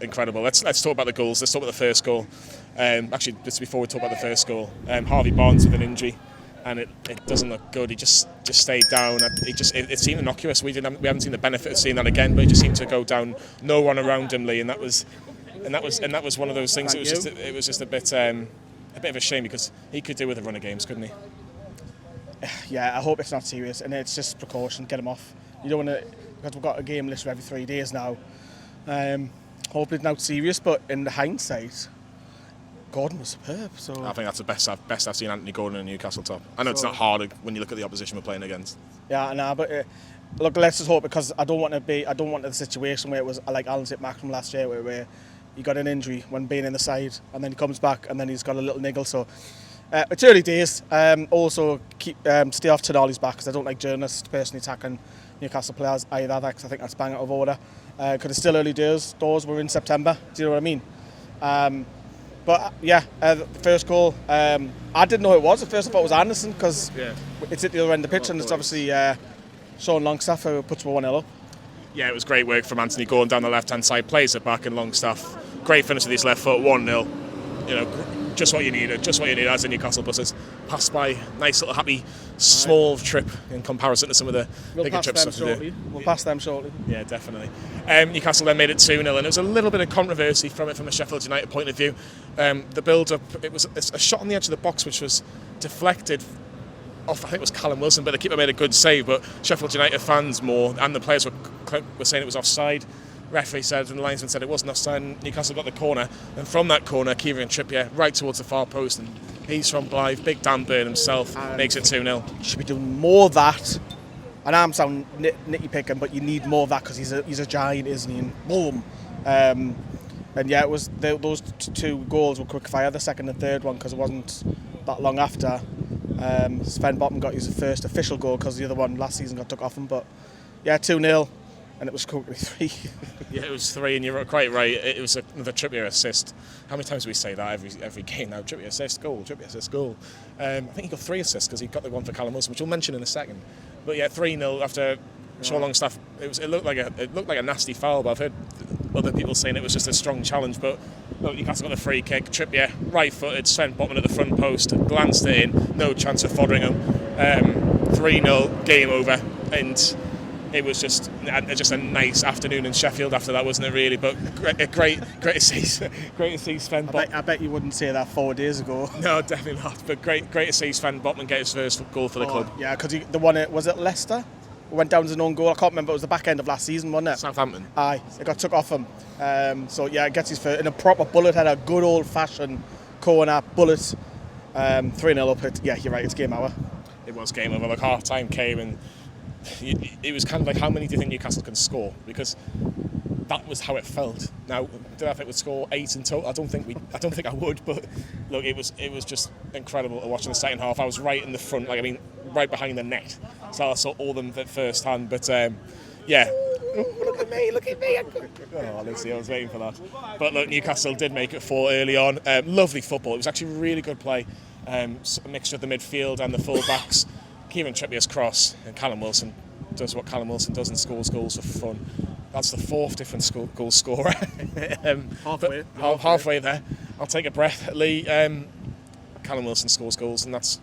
incredible. Let's talk about the goals. Let's talk about the first goal. Actually, just before we talk about the first goal, Harvey Barnes with an injury, and it doesn't look good. He just stayed down. It seemed innocuous. We haven't seen the benefit of seeing that again, but he just seemed to go down. No one around him, Lee, and that was one of those things. It was just a bit of a shame because he could do with a run of games, couldn't he? Yeah, I hope it's not serious, and it's just precaution. Get him off. You don't want to, because we've got a game list for every 3 days now. Hope it's not serious, but in the hindsight, Gordon was superb. So I think that's the best I've seen Anthony Gordon in a Newcastle top. I know it's not hard when you look at the opposition we're playing against. Yeah, but look, let's just hope, because I don't want the situation where it was like Alan Saint-Maximin last year, where he got an injury when being in the side, and then he comes back and then he's got a little niggle. So it's early days. Also, stay off Tonali's back, because I don't like journalists personally attacking Newcastle players either. I think that's bang out of order. Because it's still early days. We're in September. Do you know what I mean? But the first goal, I didn't know who it was. At first I thought it was Anderson, because it's at the other end of the pitch, and it's obviously Sean Longstaff who puts 1-0 up. Yeah, it was great work from Anthony Gordon down the left-hand side, plays it back, and Longstaff, great finish with his left foot, 1-0. You know, just what you needed as a Newcastle buses. Passed by, nice little happy small trip in comparison to some of the bigger trips. We'll pass them shortly. Yeah, definitely. Newcastle then made it 2-0, and it was a little bit of controversy from a Sheffield United point of view. The build-up, it was a shot on the edge of the box which was deflected off, I think it was Callum Wilson, but the keeper made a good save. But Sheffield United fans and the players were saying it was offside. Referee said, and the linesman said it wasn't offside. Newcastle got the corner, and from that corner, Kieran Trippier right towards the far post, and he's from Blythe, big Dan Burn himself, makes it 2-0. Should be doing more of that. And I'm sounding nitty picking, but you need more of that, because he's a giant, isn't he? And boom. And yeah, it was those two goals were quick fire. The second and third one, because it wasn't that long after. Sven Botman got his first official goal, because the other one last season got took off him. But yeah, 2-0. And it was quickly 3. Yeah, it was 3, and you're quite right. It was another Trippier assist. How many times do we say that every game now? Trippier assist, goal, Trippier assist, goal. I think he got 3 assists, because he got the one for Callum Wilson, which we'll mention in a second. But yeah, 3-0 after Sean Longstaff. It looked like a nasty foul, but I've heard other people saying it was just a strong challenge. But look, Newcastle got the free kick. Trippier, right-footed, Sven Botman at the front post, glanced it in, no chance of Fotheringham. 3-0, game over, and it was just a nice afternoon in Sheffield after that, wasn't it, really? But great to see Sven Botman. I bet you wouldn't say that 4 days ago. No, definitely not. But great to see Sven Botman get his first goal for the club. Yeah, because the one, was it Leicester? Went down as an own goal. I can't remember. It was the back end of last season, wasn't it? Southampton. Aye, it got took off him. So yeah, gets his first in a proper bullet header, good old-fashioned corner bullet. 3-0 up. Yeah, you're right. It's game over. It was game over. Like half time came, and it was kind of like, how many do you think Newcastle can score? Because that was how it felt. Now, do I think we'd score 8 in total? I don't think I would. But look, it was just incredible to watch in the second half. I was right in the front, right behind the net, so I saw all of them at first hand. But yeah. Look at me! Oh, Lucy, I was waiting for that. But look, Newcastle did make it 4 early on. Lovely football. It was actually really good play. A mixture of the midfield and the full-backs. Kieran Trippier's cross, and Callum Wilson does what Callum Wilson does and scores goals for fun. That's the 4th different goal scorer. Halfway there. I'll take a breath. Lee, Callum Wilson scores goals, and that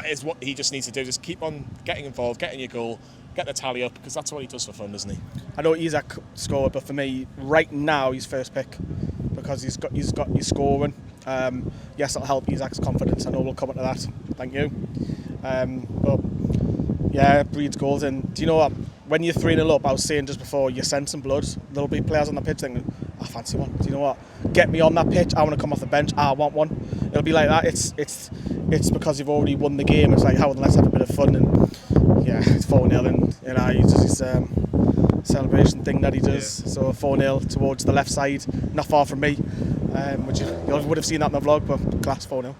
is what he just needs to do. Just keep on getting involved, getting your goal, get the tally up, because that's what he does for fun, doesn't he? I know Isak scored, but for me, right now, he's first pick, because he's got his scoring. Yes, it'll help Isak's confidence. I know we'll come on to that. Thank you. But yeah, breeds goals. And do you know what? When you're 3-0 up, I was saying just before, you're sensing blood. There'll be players on the pitch thinking, I fancy one. Do you know what? Get me on that pitch. I want to come off the bench. I want one. It'll be like that. It's because you've already won the game. It's like, how let's have a bit of fun. And yeah, it's 4-0, and he does his celebration thing that he does. Yeah. So 4-0 towards the left side, not far from me. Which you would have seen that in the vlog, but class 4-0.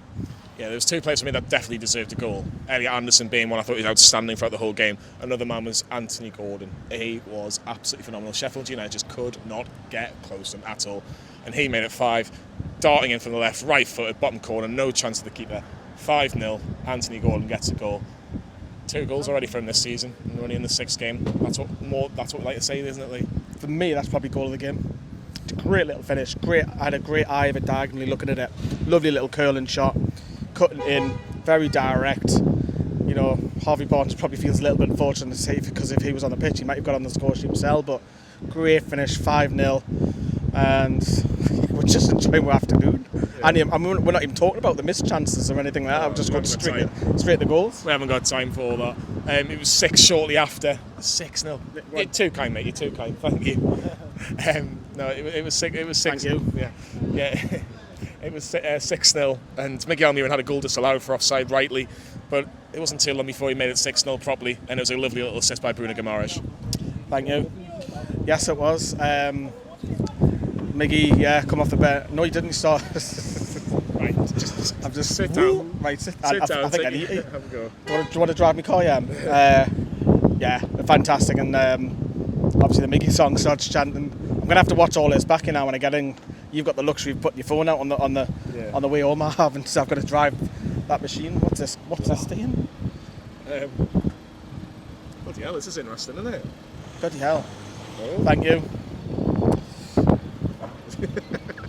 Yeah, there was 2 players for me that definitely deserved a goal. Elliot Anderson being one, I thought he was outstanding throughout the whole game. Another man was Anthony Gordon. He was absolutely phenomenal. Sheffield United just could not get close to him at all. And he made it 5, darting in from the left, right-footed, bottom corner, no chance of the keeper. 5-0, Anthony Gordon gets a goal. 2 goals already for him this season, and we're only in the 6th game. That's what we like to say, isn't it, Lee? for me, that's probably goal of the game. It's a great little finish. Great. I had a great eye of it diagonally looking at it. Lovely little curling shot, cutting in, very direct. You know, Harvey Barnes probably feels a little bit unfortunate to say because if he was on the pitch, he might have got on the score sheet himself. But great finish, 5-0, and we're just enjoying our afternoon. Yeah. And we're not even talking about the missed chances or anything like that. I'm just going straight to goals. We haven't got time for all that. It was 6 shortly after. 6-0. You're too kind, mate. You're too kind. Thank you. No, it was 6. It was 6. Thank you. Yeah. It was 6-0, and Miguel Almirón had a goal disallowed for offside rightly, but it wasn't too long before he made it 6-0 properly, and it was a lovely little assist by Bruno Guimarães. Thank you. Yes, it was. Miggy, come off the bench. No, he didn't start. Right, I'm just sit down. Right, sit down. I think I need to. Have a go. Do you want to drive me car? Yeah, fantastic, and obviously the Miggy song starts chanting. I'm gonna have to watch all this back in now when I get in. You've got the luxury of putting your phone out on the way home. I haven't, so I've got to drive that machine. What's this thing? Bloody hell, this is interesting, isn't it? Bloody hell. Oh. Thank you.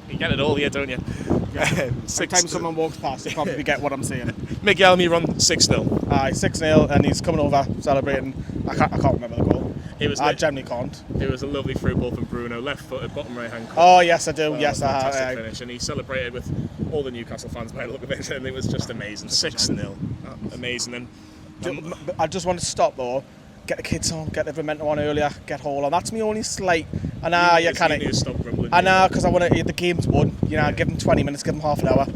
You get it all here, don't you? Every time someone walks past, they probably get what I'm saying. Miguel Almirón 6-0. Aye, 6-0, and he's coming over celebrating. I can't remember the goal. I generally can't. It was a lovely through ball from Bruno, left-footed, bottom right-hand corner. Oh yes, I do. Yes, fantastic finish, and he celebrated with all the Newcastle fans by the look of it, and it was just amazing. 6-0, amazing. And I just want to stop though. Get the kids on, get the memento on earlier, get Hall on. That's my only slight. And you kind of. Stop grumbling. I know, because I want to. The game's won. You know, give them 20 minutes, give them half an hour.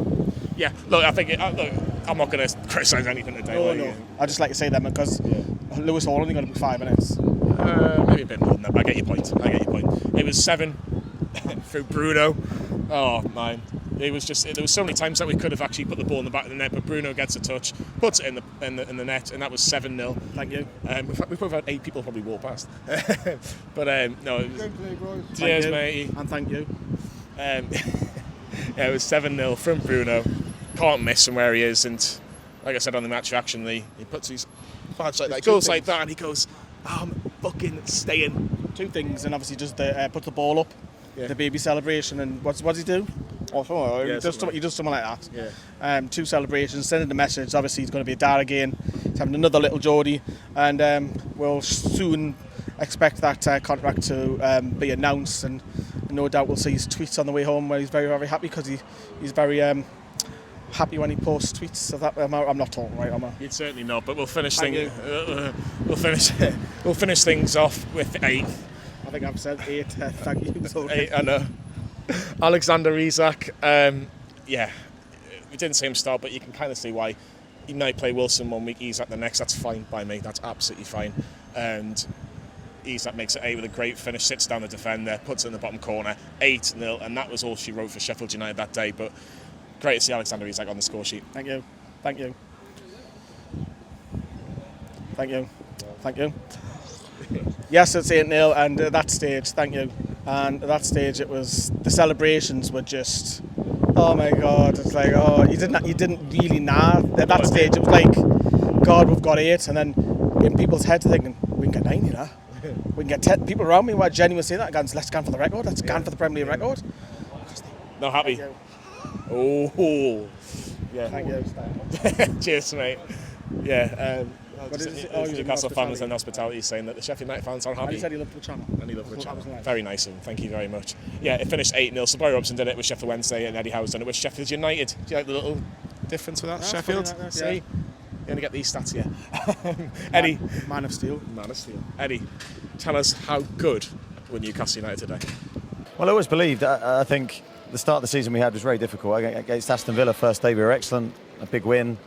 Yeah, look, I think. Look, I'm not going to criticise anything today. No. I just like to say them because Lewis Hall only going to be 5 minutes. Maybe a bit more than that, but I get your point. It was 7 through Bruno. Oh man, it was just. There was so many times that we could have actually put the ball in the back of the net, but Bruno gets a touch, puts it in the net, and that was 7-0. Thank you. We probably had 8 people probably walk past, but no. It was, cheers, matey. And thank you. Yeah, it was 7-0 from Bruno. Can't miss him where he is, and like I said on the match reaction, he puts his badge like that, goes like that, and he goes, I'm fucking staying. 2 things, and obviously just put the ball up, the baby celebration, and what does he do? He does something like that. Yeah. 2 celebrations, sending the message. Obviously, he's going to be a dad again. He's having another little Geordie, and we'll soon expect that contract to be announced. And no doubt we'll see his tweets on the way home, where he's very, very happy because he's very happy when he posts tweets. So that I'm not talking right, am I? You'd certainly not. But we'll finish things. We'll finish things off with 8. I think I've said 8. Thank you. 8, I know. Alexander Isak, we didn't see him start, but you can kind of see why. He might play Wilson 1 week, Isak the next. That's fine by me. That's absolutely fine. And Isak makes it 8 with a great finish, sits down the defender, puts it in the bottom corner, 8-0, and that was all she wrote for Sheffield United that day. But great to see Alexander Isak on the score sheet. Thank you. Yes, it's 8-0, and at that stage, thank you. And at that stage, it was the celebrations were just, oh my God! It's like, oh, you didn't really know. At that stage, it was like, God, we've got 8, and then in people's heads, they're thinking, we can get 9, you know. We can get 10. People around me were genuinely saying that, going, let's go for the record. Let's go for the Premier League record. Not happy. Oh, yeah. Thank you. Cheers, mate. Yeah. Newcastle fans and hospitality saying that the Sheffield United fans are happy. He said he loved the channel. And he loved the channel. Very nice of him. Thank you very much. Yeah, it finished 8-0. So Barry Robson did it with Sheffield Wednesday, and Eddie Howe's done it with Sheffield United. Do you like the little difference with that? Yeah, Sheffield. like that, See, you only get these stats here. Eddie, Man of Steel. Eddie, tell us how good were Newcastle United today? Well, I always believed. I think the start of the season we had was very difficult. Against Aston Villa, first day we were excellent, a big win.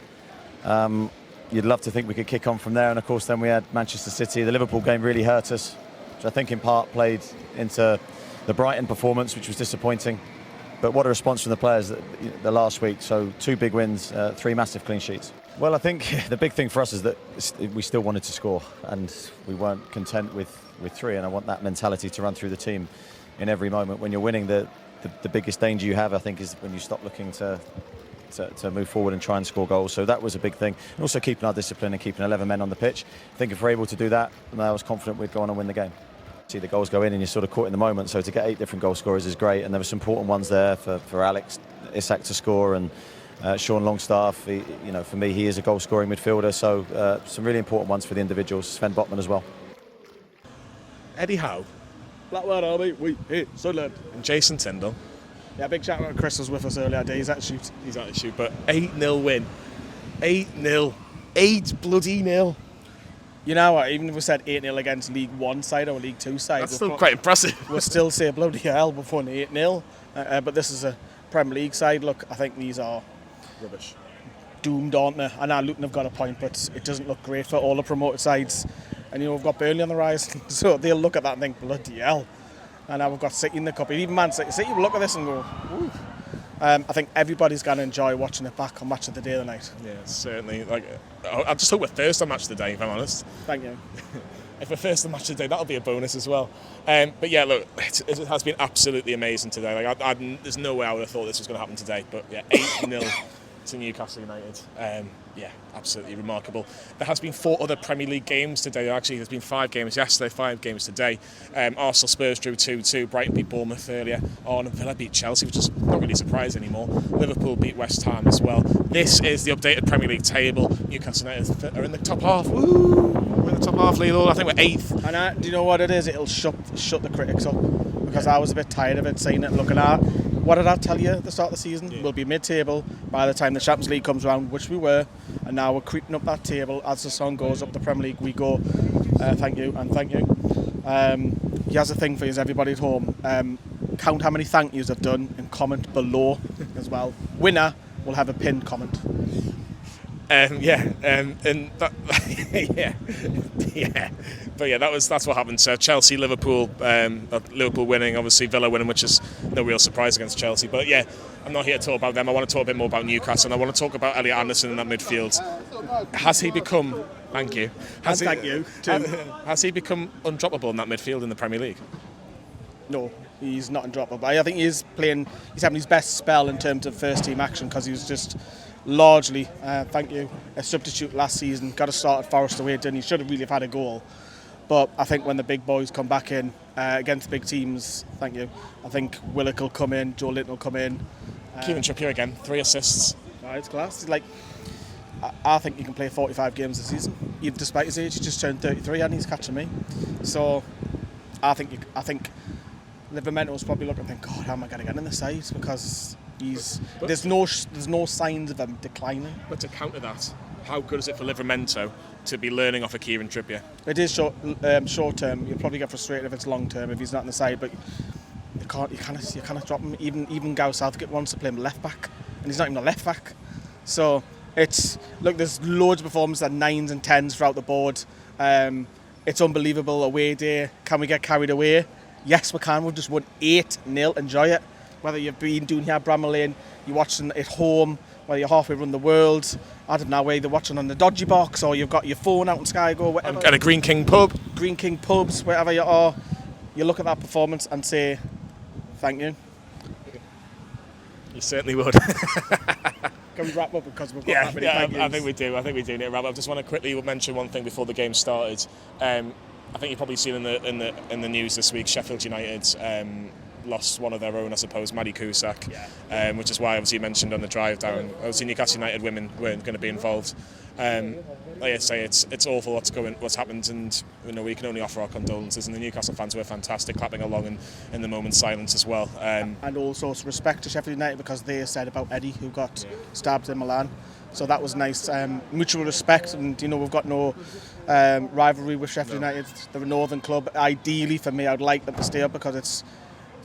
You'd love to think we could kick on from there, and of course then we had Manchester City. The Liverpool game really hurt us, which I think in part played into the Brighton performance, which was disappointing. But what a response from the players the last week. So 2 big wins, 3 massive clean sheets. Well, I think the big thing for us is that we still wanted to score, and we weren't content with 3. And I want that mentality to run through the team in every moment. When you're winning, the biggest danger you have, I think, is when you stop looking to move forward and try and score goals. So that was a big thing. And also keeping our discipline and keeping 11 men on the pitch. I think if we're able to do that, then I was confident we'd go on and win the game. See the goals go in and you're sort of caught in the moment. So to get 8 different goal scorers is great, and there were some important ones there for Alex, Isak to score, and Sean Longstaff. For me, he is a goal-scoring midfielder. So some really important ones for the individuals. Sven Botman as well. Eddie Howe. Blackburn Army, we hit Sunderland. And Jason Tyndall. Yeah, big shout out to Chris was with us earlier today. He's at shoot. He's at the shoot, but 8-0 win. 8-0. 8 bloody nil. You know what, even if we said 8-0 against League 1 side or League 2 side, that's still quite impressive. We'll still say bloody hell before an 8-0. But this is a Premier League side. Look, I think these are rubbish. Doomed, aren't they? I know Luton have got a point, but it doesn't look great for all the promoted sides. And we've got Burnley on the rise, so they'll look at that and think, bloody hell. And now we've got City in the cup. Even Man City will look at this and go, ooh. I think everybody's going to enjoy watching it back on Match of the Day tonight. Yeah, certainly. I just hope we're first on Match of the Day, if I'm honest. Thank you. If we're first on Match of the Day, that'll be a bonus as well. But yeah, look, it has been absolutely amazing today. There's no way I would have thought this was going to happen today. But yeah, 8-0 to Newcastle United. Yeah, absolutely remarkable. There has been 4 other Premier League games today. Actually, there's been 5 games yesterday, 5 games today. Arsenal Spurs drew 2-2. Brighton beat Bournemouth earlier on. Villa beat Chelsea, which is not really surprising anymore. Liverpool beat West Ham as well. This is the updated Premier League table. Newcastle United are in the top half. Woo! We're in the top half, Lilo. I think we're 8th. And do you know what it is? It'll shut the critics up, because I was a bit tired of it, seeing it, looking at. What did I tell you at the start of the season? Yeah. We'll be mid-table by the time the Champions League comes around, which we were, and now we're creeping up that table as the sun goes up the Premier League. We go. Thank you and thank you. He has a thing for you, everybody at home. Count how many thank yous I've done and comment below as well. Winner will have a pinned comment. And that, yeah. But yeah, that's what happened. So Chelsea, Liverpool winning, obviously Villa winning, which is no real surprise against Chelsea. But yeah, I'm not here to talk about them. I want to talk a bit more about Newcastle, and I want to talk about Elliot Anderson in that midfield. Has he become? Thank you. Thank you. Has he become undroppable in that midfield in the Premier League? No, he's not undroppable. I think he's having his best spell in terms of first team action, because he was just largely, a substitute last season. Got to start at Forest away, didn't he? Should have really had a goal. But I think when the big boys come back in against big teams, I think Willock will come in, Joe Linton will come in. Kieran Trippier again, 3 assists. It's class. I think he can play 45 games this season, even despite his age. He just turned 33 and he's catching me. So I think Livermento's probably looking and think, God, how am I going to get in the side? Because there's no signs of him declining. But to counter that, how good is it for Livermento to be learning off of Kieran Trippier? It is short term. You'll probably get frustrated if it's long term if he's not on the side, but you can't drop him. Even Gareth Southgate wants to play him left back, and he's not even a left back. So there's loads of performances at 9s and 10s throughout the board. It's unbelievable. Away day. Can we get carried away? Yes, we can. We've just won 8-0. Enjoy it. Whether you've been doing here at Bramall Lane, you're watching at home, whether you're halfway around the world, I don't know, whether you're watching on the dodgy box or you've got your phone out in Sky Go, whatever. At a Green King pub. Green King pubs, wherever you are, you look at that performance and say, thank you. You certainly would. Can we wrap up because we've got that many thank yous? I think we do. need to wrap up. I just want to quickly mention one thing before the game started. I think you've probably seen in the news this week, Sheffield United lost one of their own, I suppose, Maddy Cusack, which is why obviously you mentioned on the drive down. Obviously Newcastle United women weren't going to be involved. Like I say, it's awful what's happened, and we can only offer our condolences. And the Newcastle fans were fantastic, clapping along in the moment's silence as well. And also respect to Sheffield United, because they said about Eddie, who got stabbed in Milan. So that was nice. Mutual respect, and we've got no rivalry with Sheffield United. They're a northern club. Ideally for me, I'd like them to stay up, because it's,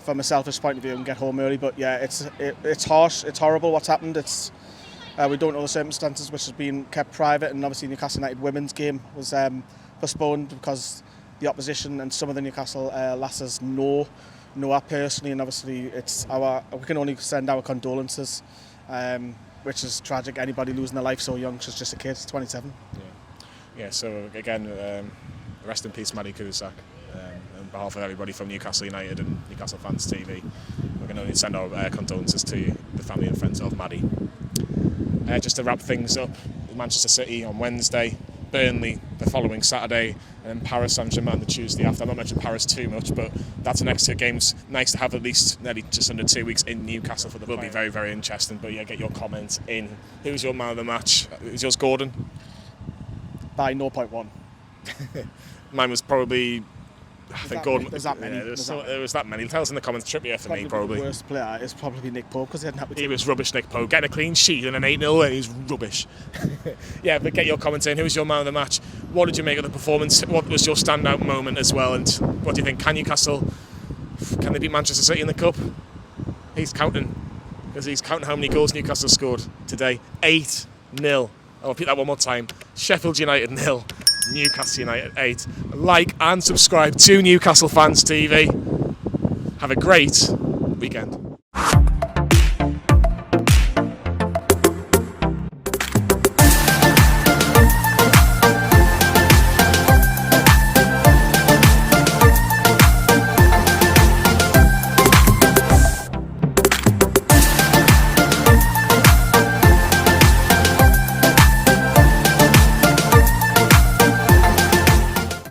from a selfish point of view, and get home early. But yeah, it's harsh, it's horrible what's happened. It's we don't know the circumstances, which has been kept private, and obviously Newcastle United women's game was postponed because the opposition and some of the Newcastle lasses know her personally, and obviously we can only send our condolences, which is tragic. Anybody losing their life so young, she's just a kid, 27. Yeah. So again, rest in peace, Maddy Cusack. On behalf of everybody from Newcastle United and Newcastle Fans TV, we can only send our condolences to the family and friends of Maddy. Just to wrap things up, Manchester City on Wednesday, Burnley the following Saturday, and then Paris Saint-Germain the Tuesday after. I'm not mentioning Paris too much, but that's the next 2 games. Nice to have at least nearly just under 2 weeks in Newcastle for the will be very, very interesting. But yeah, get your comments in. Who's your man of the match? Who's yours, Gordon? By 0.1. Mine was probably... I think Gordon. There's that many. Yeah, there was that many. Tell us in the comments. Trippier for me, probably. The worst player is probably Nick Pope because he was rubbish, Nick Pope. Getting a clean sheet and an 8-0 and he's rubbish. Yeah, but get your comments in. Who was your man of the match? What did you make of the performance? What was your standout moment as well? And what do you think? Can they beat Manchester City in the Cup? He's counting. Because he's counting how many goals Newcastle scored today. 8-0. I'll repeat that one more time. Sheffield United 0. Newcastle United 8. Like and subscribe to Newcastle Fans TV. Have a great weekend.